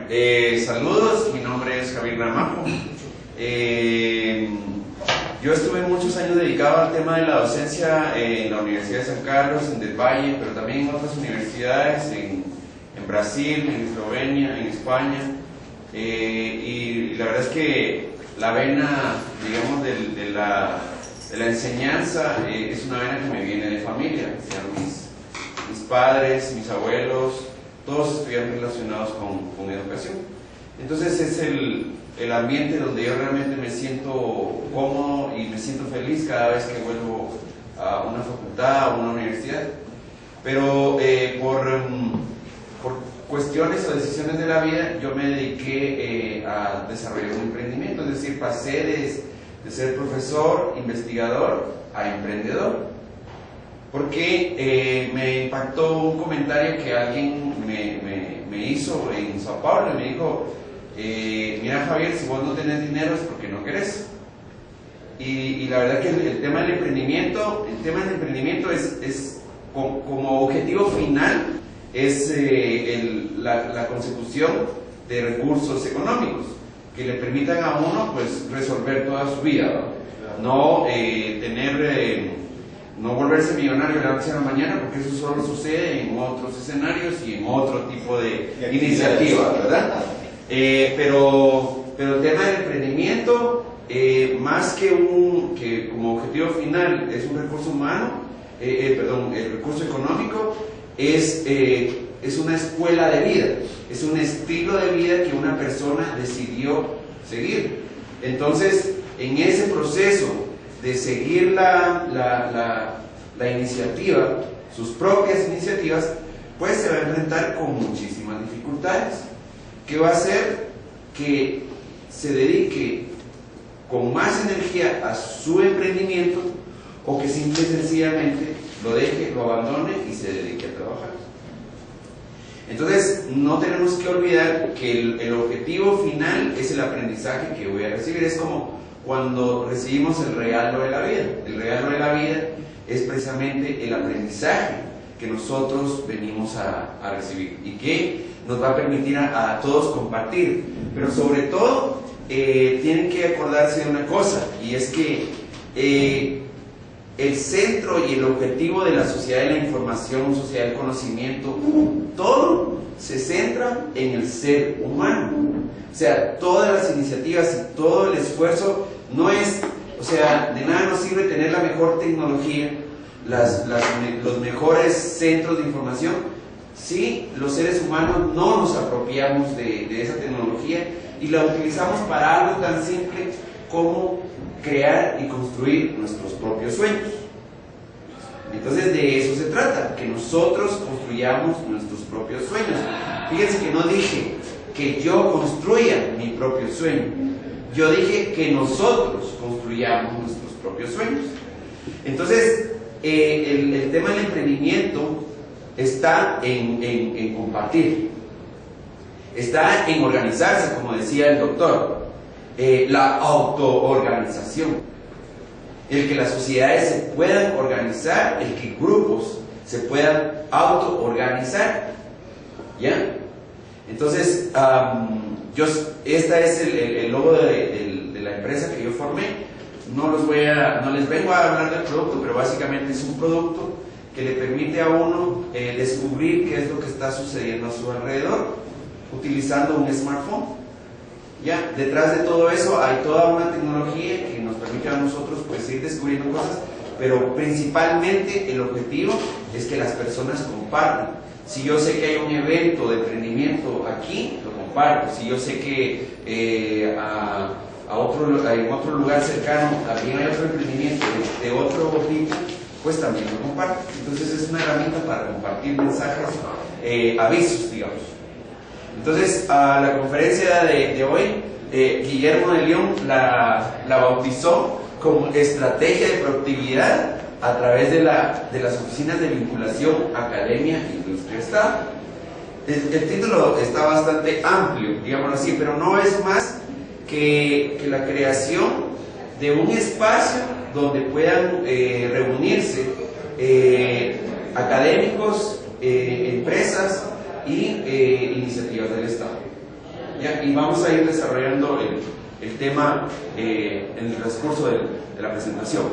Saludos, mi nombre es Javier Gramajo. Yo estuve muchos años dedicado al tema de la docencia en la Universidad de San Carlos, en Del Valle, pero también en otras universidades, en Brasil, en Eslovenia, en España. Y la verdad es que la vena, digamos, de la enseñanza es una vena que me viene de familia. O sea, mis padres, mis abuelos, todos estudian relacionados con educación. Entonces es el ambiente donde yo realmente me siento cómodo y me siento feliz cada vez que vuelvo a una facultad o una universidad. Pero por cuestiones o decisiones de la vida, yo me dediqué a desarrollar un emprendimiento, es decir, pasé de ser profesor, investigador, a emprendedor. Porque me impactó un comentario que alguien me hizo en Sao Paulo y me dijo: mira, Javier, si vos no tenés dinero es porque no querés. Y la verdad que el tema del emprendimiento es como objetivo final es la consecución de recursos económicos que le permitan a uno pues resolver toda su vida, ¿no? No volverse millonario de la noche a la mañana, porque eso solo sucede en otros escenarios y en otro tipo de iniciativas, ¿verdad? Pero el tema del emprendimiento, más que como objetivo final es un recurso humano, el recurso económico, es una escuela de vida, es un estilo de vida que una persona decidió seguir. Entonces, en ese proceso de seguir la iniciativa, sus propias iniciativas, pues se va a enfrentar con muchísimas dificultades, que va a hacer que se dedique con más energía a su emprendimiento, o que simple y sencillamente lo deje, lo abandone y se dedique a trabajar. Entonces, no tenemos que olvidar que el objetivo final es el aprendizaje que voy a recibir. Es como cuando recibimos el regalo de la vida. El regalo de la vida es precisamente el aprendizaje que nosotros venimos a recibir y que nos va a permitir a todos compartir. Pero sobre todo, tienen que acordarse de una cosa, y es que el centro y el objetivo de la sociedad de la información, sociedad del conocimiento, todo se centra en el ser humano. O sea, todas las iniciativas y todo el esfuerzo no es, o sea, de nada nos sirve tener la mejor tecnología, los mejores centros de información, si los seres humanos no nos apropiamos de esa tecnología y la utilizamos para algo tan simple como crear y construir nuestros propios sueños. Entonces de eso se trata, que nosotros construyamos nuestros propios sueños. Fíjense que no dije que yo construya mi propio sueño, yo dije que nosotros construyamos nuestros propios sueños. Entonces el tema del emprendimiento está en compartir, está en organizarse, como decía el doctor. La autoorganización, el que las sociedades se puedan organizar, el que grupos se puedan autoorganizar, ¿ya? Entonces, esta es el logo de la empresa que yo formé. No les vengo a hablar del producto, pero básicamente es un producto que le permite a uno descubrir qué es lo que está sucediendo a su alrededor utilizando un smartphone. Ya, detrás de todo eso hay toda una tecnología que nos permite a nosotros pues ir descubriendo cosas, pero principalmente el objetivo es que las personas compartan. Si yo sé que hay un evento de emprendimiento aquí, lo comparto. Si yo sé que en otro lugar cercano también hay otro emprendimiento de otro tipo, pues también lo comparto. Entonces es una herramienta para compartir mensajes, avisos, digamos. Entonces, a la conferencia de hoy, Guillermo de León la bautizó como estrategia de productividad a través de las oficinas de vinculación academia, industria, Estado. El título está bastante amplio, digámoslo así, pero no es más que la creación de un espacio donde puedan reunirse académicos, empresas y iniciativas del Estado. ¿ya? Y vamos a ir desarrollando el tema en el transcurso de la presentación.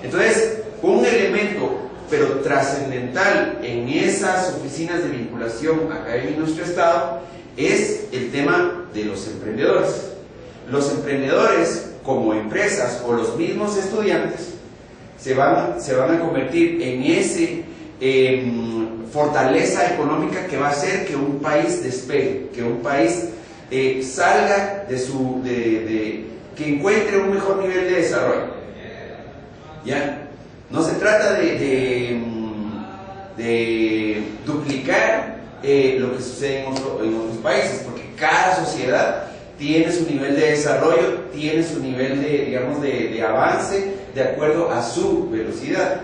Entonces, un elemento pero trascendental en esas oficinas de vinculación academia y nuestro Estado es el tema de los emprendedores. Los emprendedores, como empresas o los mismos estudiantes, se van a convertir en ese fortaleza económica que va a hacer que un país despegue, que un país salga que encuentre un mejor nivel de desarrollo. ¿Ya? No se trata de duplicar lo que sucede en otros países, porque cada sociedad tiene su nivel de desarrollo, tiene su nivel de avance de acuerdo a su velocidad.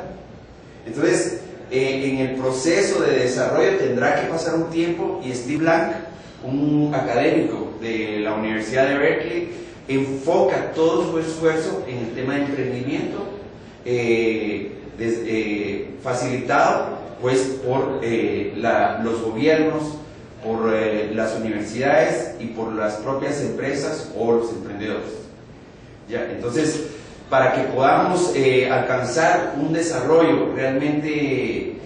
Entonces, en el proceso de desarrollo tendrá que pasar un tiempo, y Steve Blank, un académico de la Universidad de Berkeley, enfoca todo su esfuerzo en el tema de emprendimiento, facilitado pues por los gobiernos, por las universidades y por las propias empresas o los emprendedores. ¿Ya? Entonces, para que podamos alcanzar un desarrollo realmente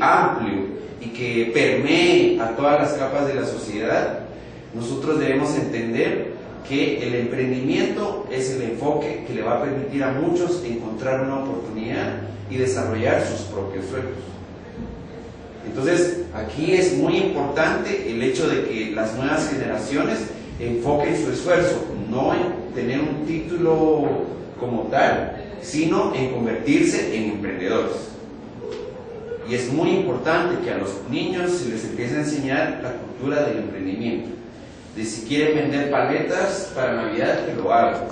amplio y que permee a todas las capas de la sociedad, nosotros debemos entender que el emprendimiento es el enfoque que le va a permitir a muchos encontrar una oportunidad y desarrollar sus propios sueños. Entonces, aquí es muy importante el hecho de que las nuevas generaciones enfoquen su esfuerzo, no en tener un título como tal, sino en convertirse en emprendedores. Y es muy importante que a los niños se les empiece a enseñar la cultura del emprendimiento. De si quieren vender paletas para Navidad, que lo hagan.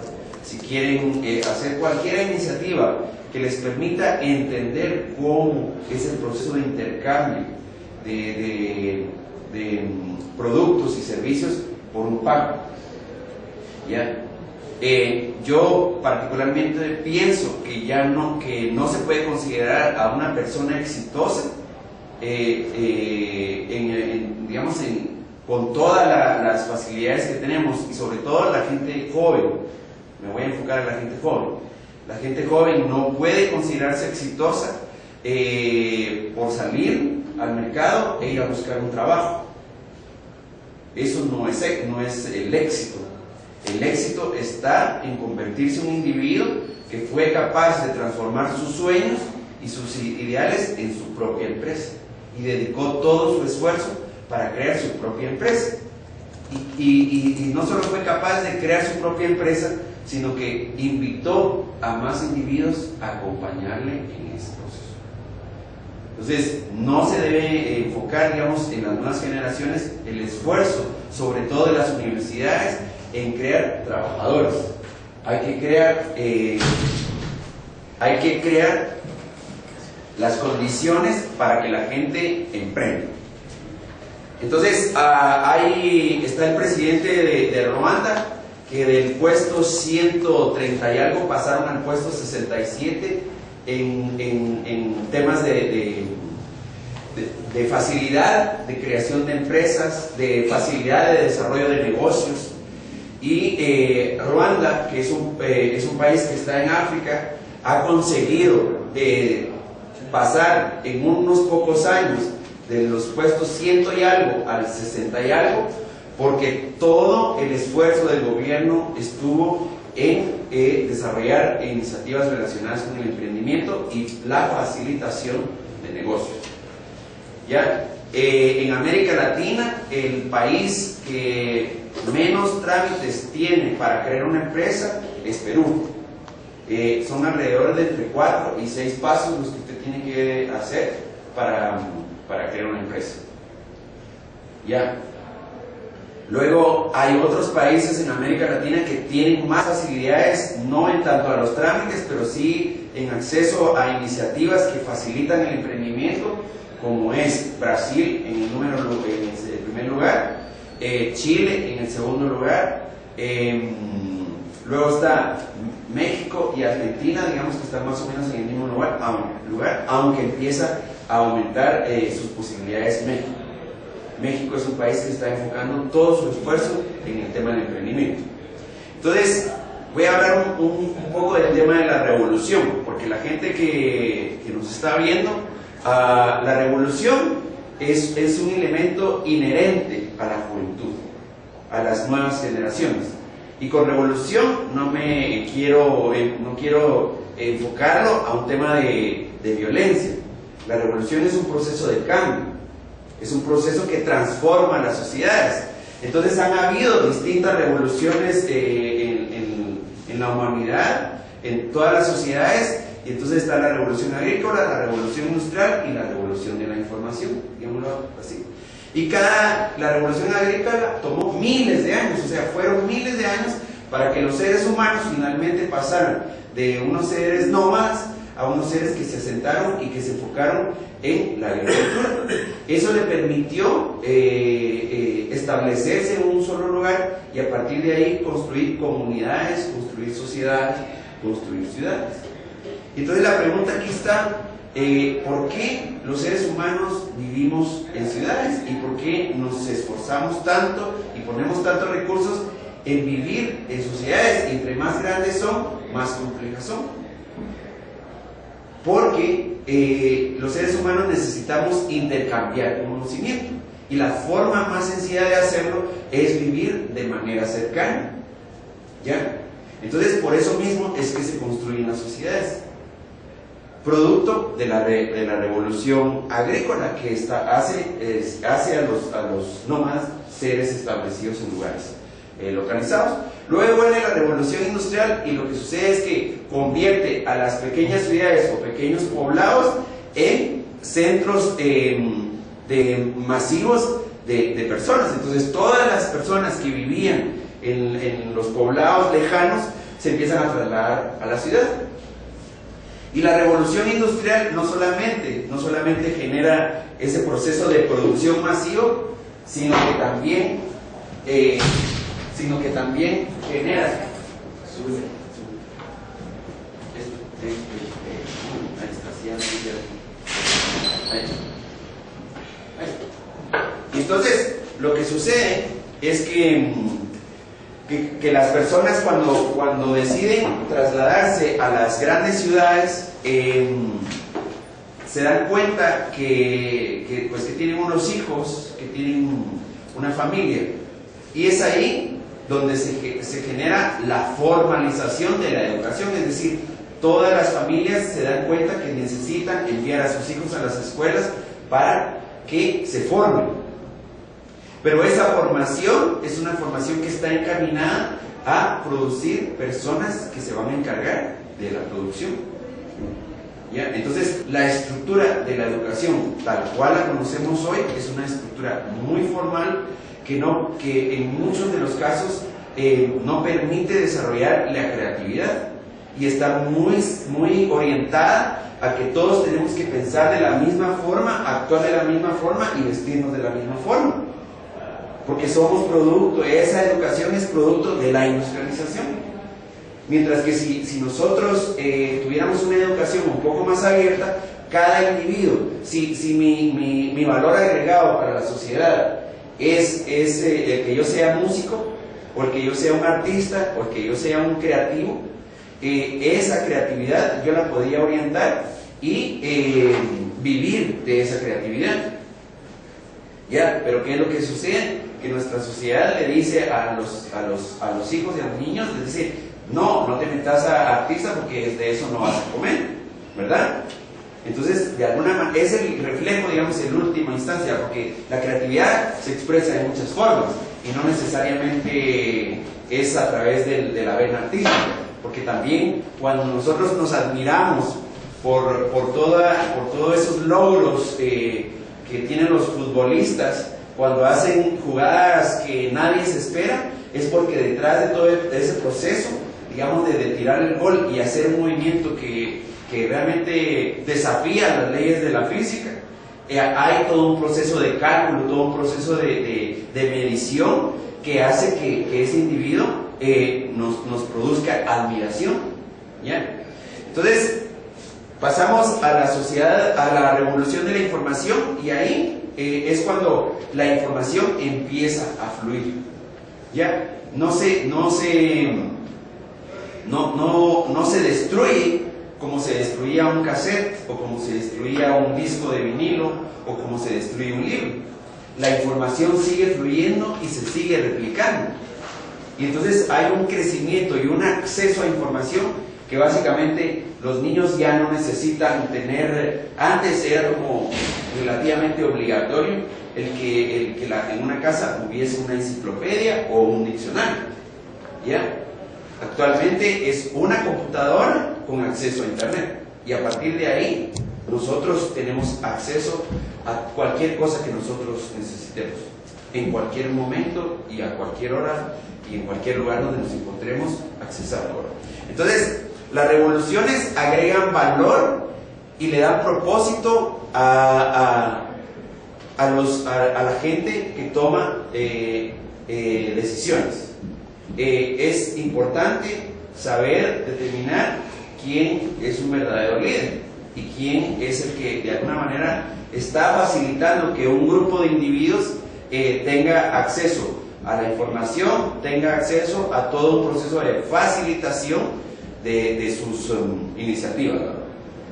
Si quieren hacer cualquier iniciativa que les permita entender cómo es el proceso de intercambio de productos y servicios por un pago. ¿Ya? Yo particularmente pienso que no se puede considerar a una persona exitosa con todas las facilidades que tenemos, y sobre todo la gente joven. Me voy a enfocar en la gente joven. La gente joven no puede considerarse exitosa por salir al mercado e ir a buscar un trabajo. Eso no es el éxito. El éxito está en convertirse en un individuo que fue capaz de transformar sus sueños y sus ideales en su propia empresa, y dedicó todo su esfuerzo para crear su propia empresa. Y no solo fue capaz de crear su propia empresa, sino que invitó a más individuos a acompañarle en ese proceso. Entonces, no se debe enfocar, en las nuevas generaciones, el esfuerzo, sobre todo de las universidades, en crear trabajadores. Hay que crear las condiciones para que la gente emprenda. Entonces, ahí está el presidente de Ruanda, que del puesto 130 y algo pasaron al puesto 67 en temas de facilidad de creación de empresas, de facilidad de desarrollo de negocios. Y Ruanda, que es un país que está en África, ha conseguido pasar en unos pocos años de los puestos 100 y algo al 60 y algo, porque todo el esfuerzo del gobierno estuvo en desarrollar iniciativas relacionadas con el emprendimiento y la facilitación de negocios. ¿Ya? En América Latina, el país que menos trámites tiene para crear una empresa es Perú. Son alrededor de entre 4 y 6 pasos los que usted tiene que hacer para crear una empresa. ¿Ya? Luego hay otros países en América Latina que tienen más facilidades, no en tanto a los trámites, pero sí en acceso a iniciativas que facilitan el emprendimiento, como es Brasil en el primer lugar, Chile en el segundo lugar, luego está México y Argentina, digamos que están más o menos en el mismo lugar, aunque empieza a aumentar sus posibilidades México. México es un país que está enfocando todo su esfuerzo en el tema del emprendimiento. Entonces, voy a hablar un poco del tema de la revolución, porque la gente que nos está viendo, la revolución es un elemento inherente a la juventud, a las nuevas generaciones. Y con revolución no quiero enfocarlo a un tema de violencia. La revolución es un proceso de cambio, es un proceso que transforma las sociedades. Entonces han habido distintas revoluciones en la humanidad, en todas las sociedades, y entonces está la revolución agrícola, la revolución industrial y la revolución de la información, digámoslo así. Y la revolución agrícola tomó miles de años, o sea, fueron miles de años para que los seres humanos finalmente pasaran de unos seres nómadas a unos seres que se asentaron y que se enfocaron en la agricultura. Eso le permitió establecerse en un solo lugar y a partir de ahí construir comunidades, construir sociedades, construir ciudades. Entonces la pregunta aquí está, ¿por qué los seres humanos vivimos en ciudades? ¿Y por qué nos esforzamos tanto y ponemos tantos recursos en vivir en sociedades? Y entre más grandes son, más complejas son. Porque los seres humanos necesitamos intercambiar conocimiento y la forma más sencilla de hacerlo es vivir de manera cercana, ¿ya? Entonces por eso mismo es que se construyen las sociedades, producto de la revolución agrícola que hace a los nómadas seres establecidos en lugares localizados. Luego viene la revolución industrial y lo que sucede es que convierte a las pequeñas ciudades o pequeños poblados en centros masivos de personas. Entonces todas las personas que vivían en los poblados lejanos se empiezan a trasladar a la ciudad. Y la revolución industrial no solamente genera ese proceso de producción masivo, sino que también genera entonces lo que sucede es que las personas cuando deciden trasladarse a las grandes ciudades se dan cuenta que tienen unos hijos, que tienen una familia, y es ahí donde se genera la formalización de la educación, es decir, todas las familias se dan cuenta que necesitan enviar a sus hijos a las escuelas para que se formen. Pero esa formación es una formación que está encaminada a producir personas que se van a encargar de la producción, ¿ya? Entonces, la estructura de la educación, tal cual la conocemos hoy, es una estructura muy formal que en muchos de los casos no permite desarrollar la creatividad y está muy orientada a que todos tenemos que pensar de la misma forma, actuar de la misma forma y vestirnos de la misma forma, porque somos producto, esa educación es producto de la industrialización. Mientras que si nosotros tuviéramos una educación un poco más abierta, cada individuo, si mi valor agregado para la sociedad es el que yo sea músico, o el que yo sea un artista, o el que yo sea un creativo, esa creatividad yo la podría orientar y vivir de esa creatividad, ¿ya? Pero ¿qué es lo que sucede? Que nuestra sociedad le dice a los hijos y a los niños, les dice, no te metas a artista porque de eso no vas a comer, ¿verdad? Entonces, de alguna manera, es el reflejo, digamos, en última instancia, porque la creatividad se expresa de muchas formas y no necesariamente es a través de la vena artística, porque también cuando nosotros nos admiramos por todos esos logros que tienen los futbolistas, cuando hacen jugadas que nadie se espera, es porque detrás de todo ese proceso, digamos, de tirar el gol y hacer un movimiento que realmente desafía las leyes de la física, hay todo un proceso de cálculo, todo un proceso de medición que hace que ese individuo nos produzca admiración, ¿ya? Entonces pasamos a la sociedad, a la revolución de la información, y ahí es cuando la información empieza a fluir. ¿Ya? No se destruye como se destruía un cassette, o como se destruía un disco de vinilo, o como se destruye un libro. La información sigue fluyendo y se sigue replicando. Y entonces hay un crecimiento y un acceso a información que básicamente los niños ya no necesitan tener. Antes era como relativamente obligatorio el que en una casa hubiese una enciclopedia o un diccionario. ¿Ya? Actualmente es una computadora con acceso a internet, y a partir de ahí nosotros tenemos acceso a cualquier cosa que nosotros necesitemos, en cualquier momento y a cualquier hora y en cualquier lugar donde nos encontremos, accesarlo. Entonces, las revoluciones agregan valor y le dan propósito a la gente que toma decisiones. Es importante saber determinar quién es un verdadero líder y quién es el que de alguna manera está facilitando que un grupo de individuos tenga acceso a la información, tenga acceso a todo un proceso de facilitación de sus iniciativas.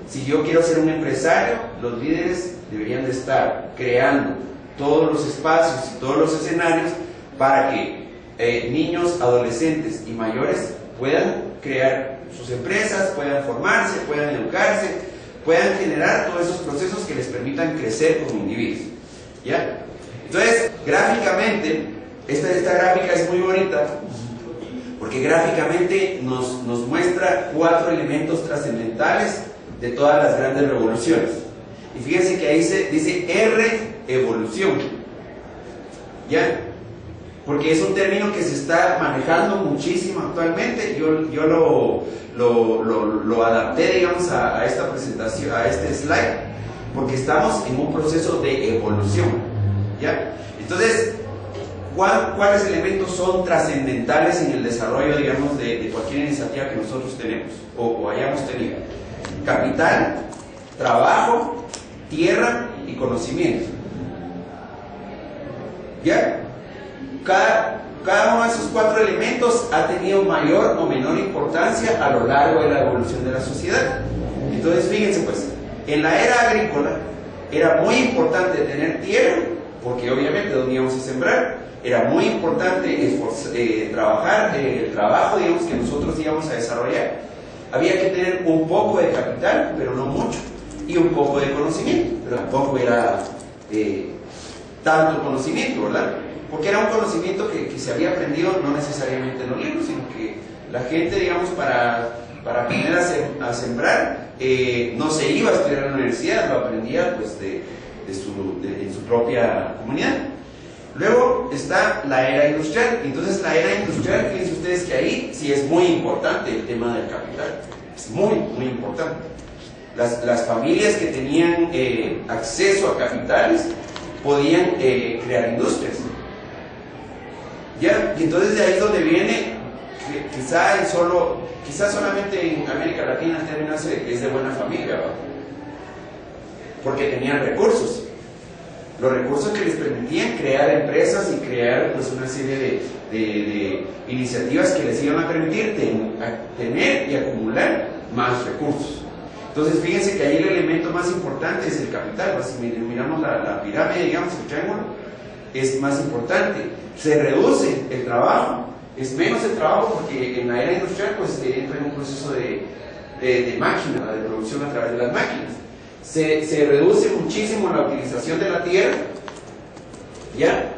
Si yo quiero ser un empresario, los líderes deberían de estar creando todos los espacios y todos los escenarios para que niños, adolescentes y mayores puedan crear sus empresas, puedan formarse, puedan educarse, puedan generar todos esos procesos que les permitan crecer como individuos. ¿Ya? Entonces, gráficamente, esta gráfica es muy bonita porque gráficamente nos muestra 4 elementos trascendentales de todas las grandes revoluciones. Y fíjense que ahí dice R, evolución. ¿Ya? Porque es un término que se está manejando muchísimo actualmente. Yo lo adapté, digamos, a esta presentación, a este slide, porque estamos en un proceso de evolución. ¿Ya? Entonces, ¿cuáles elementos son trascendentales en el desarrollo, digamos, de cualquier iniciativa que nosotros tenemos o hayamos tenido? Capital, trabajo, tierra y conocimiento. ¿Ya? Cada uno de esos 4 elementos ha tenido mayor o menor importancia a lo largo de la evolución de la sociedad. Entonces, fíjense pues, en la era agrícola era muy importante tener tierra, porque obviamente donde íbamos a sembrar, era muy importante trabajar, el trabajo, digamos, que nosotros íbamos a desarrollar. Había que tener un poco de capital, pero no mucho, y un poco de conocimiento, pero tampoco era tanto conocimiento, ¿verdad? Porque era un conocimiento que se había aprendido no necesariamente en los libros, sino que la gente, digamos, para aprender a sembrar, no se iba a estudiar en la universidad, lo aprendía pues en su propia comunidad. Luego está la era industrial. Entonces la era industrial, fíjense ustedes que ahí sí es muy importante el tema del capital, es muy, muy importante. Las familias que tenían acceso a capitales podían crear industrias. ¿Ya? Y entonces de ahí es donde viene, quizás solamente en América Latina el término es de buena familia, ¿verdad? Porque tenían recursos, los recursos que les permitían crear empresas y crear pues una serie de iniciativas que les iban a permitir tener y acumular más recursos. Entonces fíjense que ahí el elemento más importante es el capital. Pues, si miramos la pirámide, digamos, el triángulo, es más importante. Se reduce el trabajo, es menos el trabajo porque en la era industrial pues entra en un proceso de máquina, de producción a través de las máquinas. Se reduce muchísimo la utilización de la tierra. ¿Ya?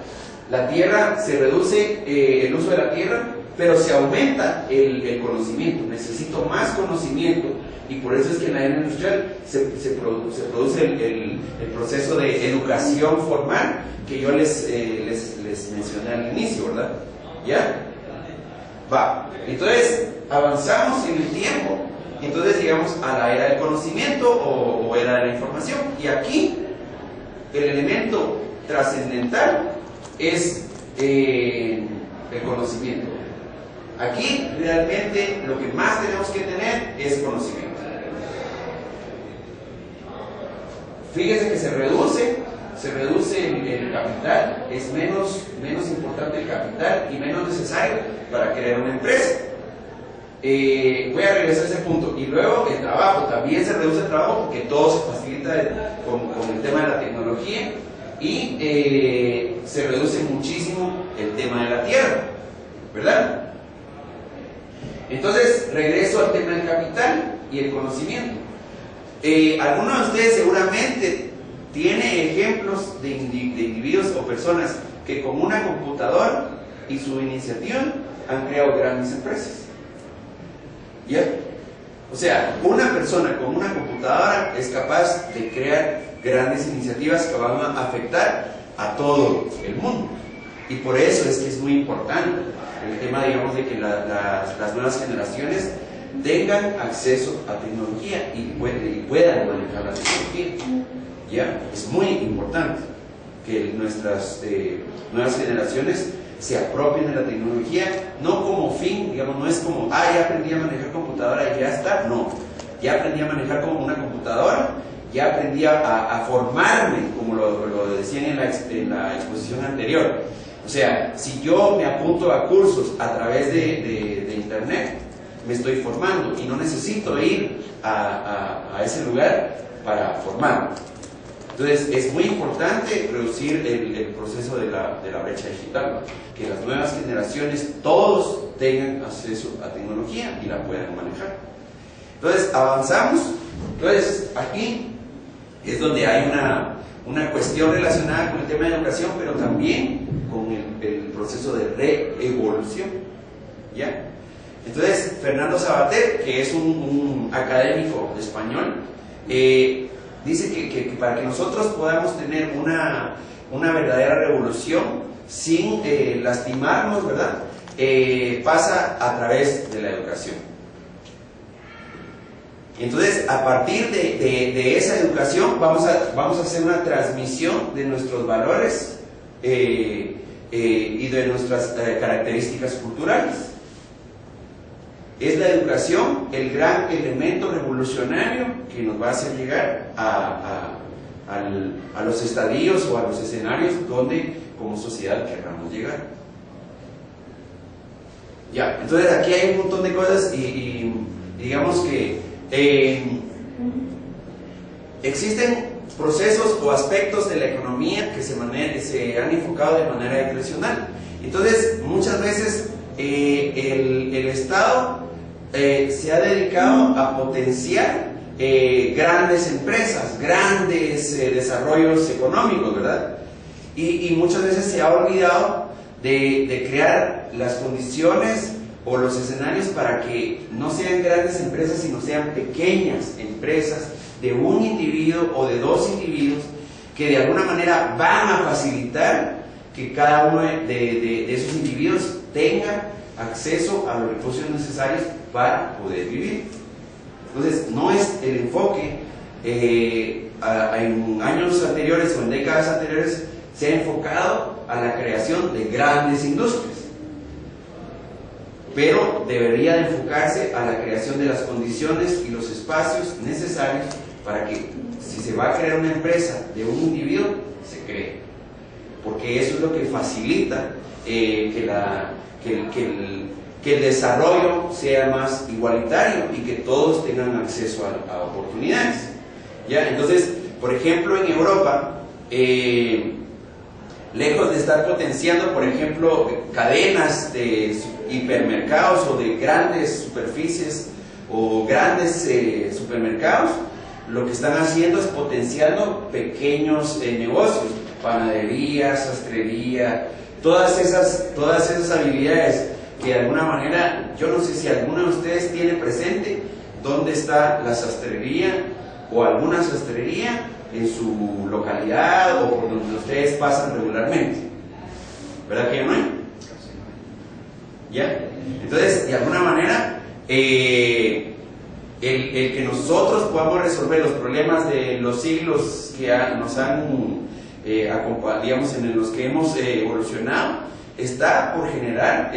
La tierra se reduce, el uso de la tierra, pero se aumenta el conocimiento. Necesito más conocimiento, y por eso es que en la era industrial se produce el proceso de educación formal que yo les mencioné al inicio, ¿verdad? ¿Ya? Va. Entonces, avanzamos en el tiempo, y entonces llegamos a la era del conocimiento o era de la información. Y aquí, el elemento trascendental es el conocimiento. Aquí, realmente, lo que más tenemos que tener es conocimiento. Fíjense que se se reduce el capital, es menos importante el capital y menos necesario para crear una empresa. Voy a regresar a ese punto. Y luego el trabajo, también se reduce el trabajo porque todo se facilita con el tema de la tecnología y se reduce muchísimo el tema de la tierra, ¿verdad? Entonces, regreso al tema del capital y el conocimiento. Algunos de ustedes seguramente tiene ejemplos de individuos o personas que con una computadora y su iniciativa han creado grandes empresas. ¿Ya? O sea, una persona con una computadora es capaz de crear grandes iniciativas que van a afectar a todo el mundo. Y por eso es que es muy importante el tema, digamos, de que las nuevas generaciones tengan acceso a tecnología y puedan manejar la tecnología. ¿Ya? Es muy importante que nuestras nuevas generaciones se apropien de la tecnología, no como fin, digamos, no es como, ya aprendí a manejar computadora y ya está, no, ya aprendí a manejar como una computadora, ya aprendí a formarme, como lo decían en la exposición anterior. O sea, si yo me apunto a cursos a través de internet, me estoy formando y no necesito ir a ese lugar para formarme. Entonces, es muy importante reducir el proceso de la brecha digital, que las nuevas generaciones, todos tengan acceso a tecnología y la puedan manejar. Entonces, avanzamos. Entonces, aquí es donde hay una cuestión relacionada con el tema de educación, pero también con el proceso de reevolución. ¿Ya? Entonces, Fernando Savater, que es un académico español, dice que para que nosotros podamos tener una verdadera revolución sin lastimarnos, ¿verdad? Pasa a través de la educación. Entonces, a partir de esa educación vamos a hacer una transmisión de nuestros valores y de nuestras características culturales. Es la educación el gran elemento revolucionario que nos va a hacer llegar a los estadios o a los escenarios donde como sociedad querramos llegar. Ya, entonces aquí hay un montón de cosas y digamos que existen procesos o aspectos de la economía que se han enfocado de manera discrecional. Entonces, muchas veces el Estado se ha dedicado a potenciar grandes empresas, grandes desarrollos económicos, ¿verdad? Y muchas veces se ha olvidado de crear las condiciones o los escenarios para que no sean grandes empresas, sino sean pequeñas empresas de un individuo o de dos individuos que de alguna manera van a facilitar que cada uno de esos individuos tenga acceso a los recursos necesarios para poder vivir. Entonces, no es el enfoque, en años anteriores o en décadas anteriores se ha enfocado a la creación de grandes industrias, pero debería de enfocarse a la creación de las condiciones y los espacios necesarios para que, si se va a crear una empresa de un individuo, se cree, porque eso es lo que facilita que el desarrollo sea más igualitario y que todos tengan acceso a oportunidades. ¿Ya? Entonces, por ejemplo, en Europa, lejos de estar potenciando, por ejemplo, cadenas de hipermercados o de grandes superficies o grandes supermercados, lo que están haciendo es potenciando pequeños negocios, panadería, sastrería, todas esas habilidades que de alguna manera, yo no sé si alguno de ustedes tiene presente dónde está la sastrería o alguna sastrería en su localidad o por donde ustedes pasan regularmente. ¿Verdad que ya no hay? ¿Ya? Entonces, de alguna manera, el que nosotros podamos resolver los problemas de los siglos que nos han digamos, en los que hemos evolucionado, está por generar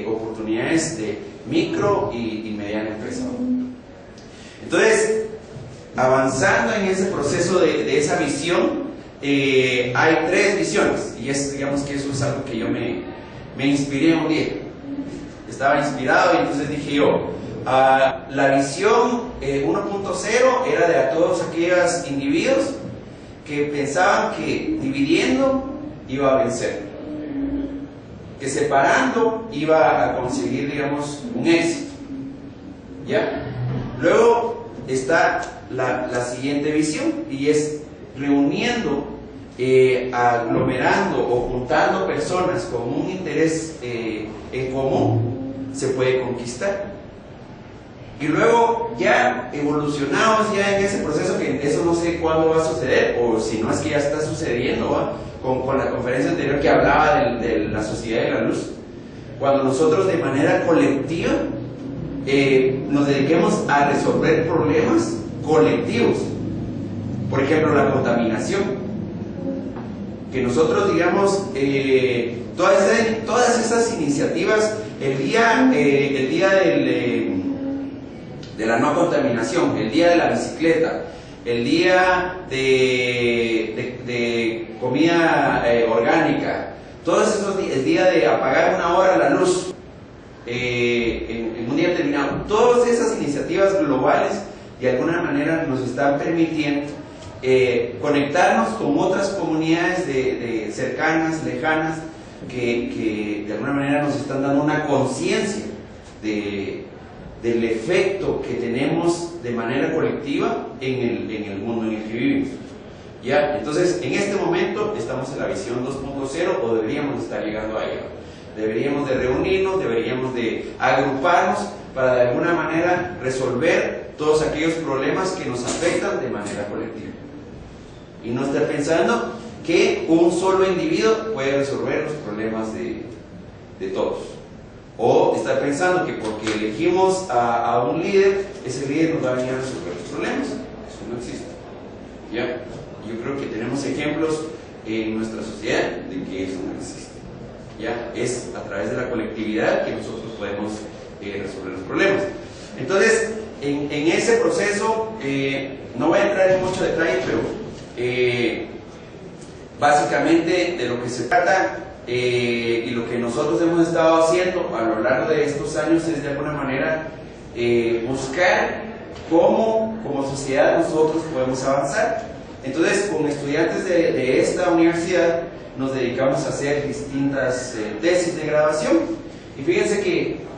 oportunidades de micro y mediana empresa. Entonces, avanzando en ese proceso de esa visión, hay tres visiones, y digamos que eso es algo que yo me inspiré un día. Estaba inspirado y entonces dije yo, la visión 1.0 era de a todos aquellos individuos que pensaban que dividiendo iba a vencer, que separando iba a conseguir, digamos, un éxito. ¿Ya? Luego está la siguiente visión, y es reuniendo, aglomerando o juntando personas con un interés en común, se puede conquistar. Y luego, ya evolucionados ya en ese proceso, que eso no sé cuándo va a suceder, o si no es que ya está sucediendo, ¿va? Con la conferencia anterior que hablaba de la sociedad de la luz, cuando nosotros de manera colectiva nos dediquemos a resolver problemas colectivos. Por ejemplo, la contaminación, que nosotros digamos todas esas iniciativas, el día de la no contaminación, el día de la bicicleta, el día de comida orgánica, todos esos días, el día de apagar una hora la luz en un día determinado, todas esas iniciativas globales de alguna manera nos están permitiendo conectarnos con otras comunidades cercanas, lejanas, que de alguna manera nos están dando una conciencia del efecto que tenemos de manera colectiva en el mundo en el que vivimos. ¿Ya? Entonces, en este momento estamos en la visión 2.0, o deberíamos estar llegando a ella. Deberíamos de reunirnos, deberíamos de agruparnos para de alguna manera resolver todos aquellos problemas que nos afectan de manera colectiva. Y no estar pensando que un solo individuo puede resolver los problemas de todos. O estar pensando que porque elegimos a un líder, ese líder nos va a venir a resolver los problemas. Eso no existe. ¿Ya? Yo creo que tenemos ejemplos en nuestra sociedad de que eso no existe. ¿Ya? Es a través de la colectividad que nosotros podemos resolver los problemas. Entonces, en ese proceso, no voy a entrar en mucho detalle, pero básicamente de lo que se trata y lo que nosotros hemos estado haciendo a lo largo de estos años es de alguna manera buscar cómo como sociedad nosotros podemos avanzar. Entonces, con estudiantes de esta universidad nos dedicamos a hacer distintas tesis de graduación, y fíjense que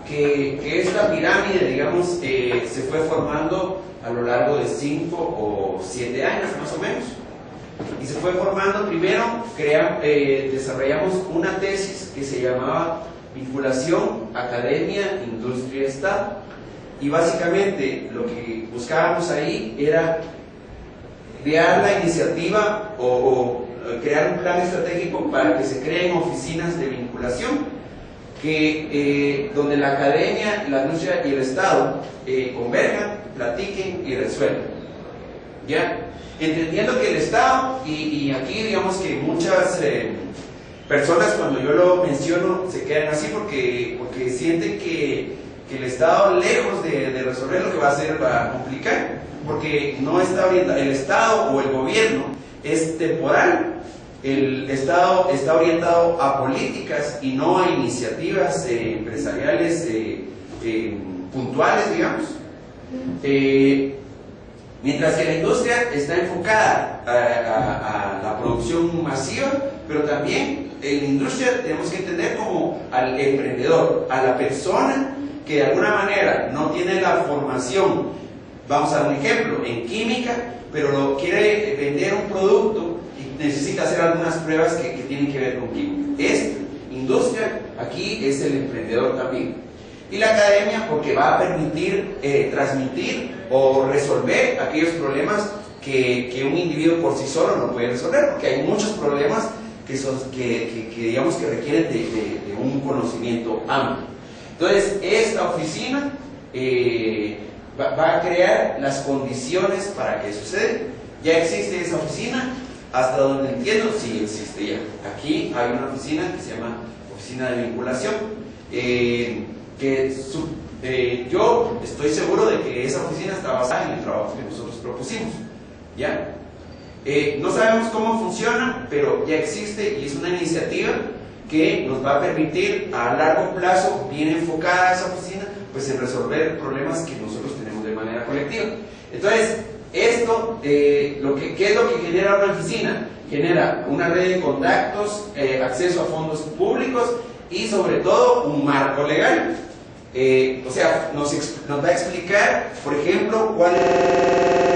esta pirámide, digamos, se fue formando a lo largo de 5 o 7 años más o menos. Y se fue formando, primero desarrollamos una tesis que se llamaba Vinculación, Academia, Industria, Estado. Y básicamente lo que buscábamos ahí era crear la iniciativa o crear un plan estratégico para que se creen oficinas de vinculación donde la academia, la industria y el Estado converjan, platiquen y resuelvan. ¿Ya? Entendiendo que el Estado, y aquí digamos que muchas personas cuando yo lo menciono se quedan así porque sienten que el Estado, lejos de resolver lo que va a hacer, va a complicar, porque no está orientado, el Estado o el gobierno es temporal. El Estado está orientado a políticas y no a iniciativas empresariales puntuales, digamos. Mientras que la industria está enfocada a la producción masiva, pero también en la industria tenemos que entender como al emprendedor, a la persona que de alguna manera no tiene la formación. Vamos a dar un ejemplo, en química, pero quiere vender un producto y necesita hacer algunas pruebas que tienen que ver con química. Esta industria aquí es el emprendedor también. Y la academia porque va a permitir transmitir o resolver aquellos problemas que un individuo por sí solo no puede resolver, porque hay muchos problemas que digamos que requieren de un conocimiento amplio. Entonces, esta oficina va a crear las condiciones para que suceda. Ya existe esa oficina, hasta donde entiendo, sí existe ya. Aquí hay una oficina que se llama Oficina de Vinculación, yo estoy seguro de que esa oficina está basada en el trabajo que nosotros propusimos, ¿ya? No sabemos cómo funciona, pero ya existe y es una iniciativa que nos va a permitir a largo plazo, bien enfocada esa oficina, pues en resolver problemas que nosotros tenemos de manera colectiva. Entonces, esto, ¿qué es lo que genera una oficina? Genera una red de contactos, acceso a fondos públicos y sobre todo un marco legal. O sea, nos va a explicar, por ejemplo, cuál es